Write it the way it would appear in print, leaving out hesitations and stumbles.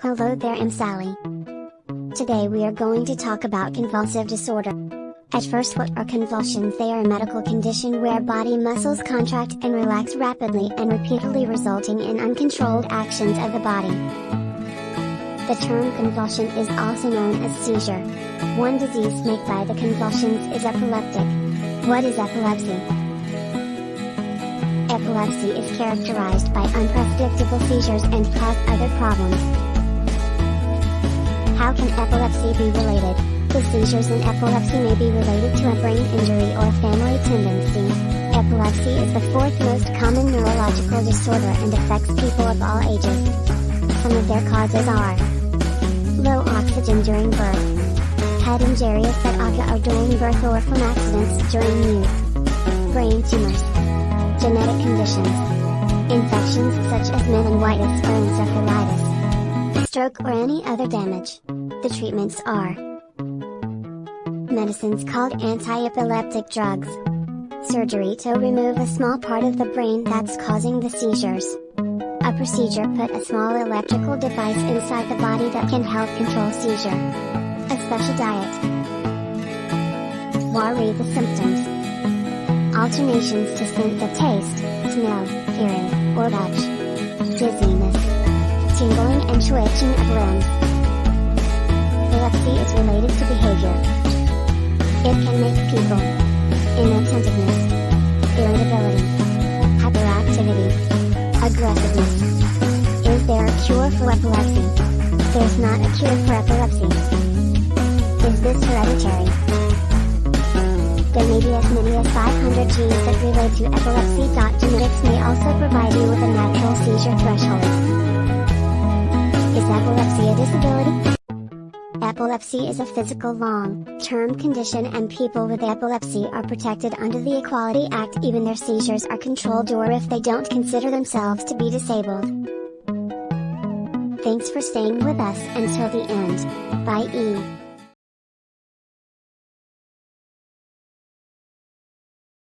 Hello there, I'm Sally. Today we are going to talk about convulsive disorder. At first, what are convulsions? They are a medical condition where body muscles contract and relax rapidly and repeatedly, resulting in uncontrolled actions of the body. The term convulsion is also known as seizure. One disease made by the convulsions is epileptic. What is epilepsy? Epilepsy is characterized by unpredictable seizures and cause other problems. How can epilepsy be related? The seizures in epilepsy may be related to a brain injury or a family tendency. Epilepsy is the fourth most common neurological disorder and affects people of all ages. Some of their causes are low oxygen during birth, head injuries that occur during birth or from accidents during youth, brain tumors, genetic conditions, infections such as meningitis or encephalitis, stroke or any other damage. The treatments are medicines called anti-epileptic drugs, surgery to remove a small part of the brain that's causing the seizures, a procedure put a small electrical device inside the body that can help control seizure, a special diet. Worry the symptoms. Alternations to scent, the taste, smell, hearing, or touch. Dizziness, tingling and twitching of limbs. Epilepsy is related to behavior. It can make people inattentiveness, irritability, hyperactivity, aggressiveness. Is there a cure for epilepsy? There's not a cure for epilepsy. Is this hereditary? There may be as many as 500 genes that relate to epilepsy. Genetics may also provide you with a natural seizure threshold. Is epilepsy a disability? Epilepsy is a physical long-term condition and people with epilepsy are protected under the Equality Act even their seizures are controlled or if they don't consider themselves to be disabled. Thanks for staying with us until the end. Bye.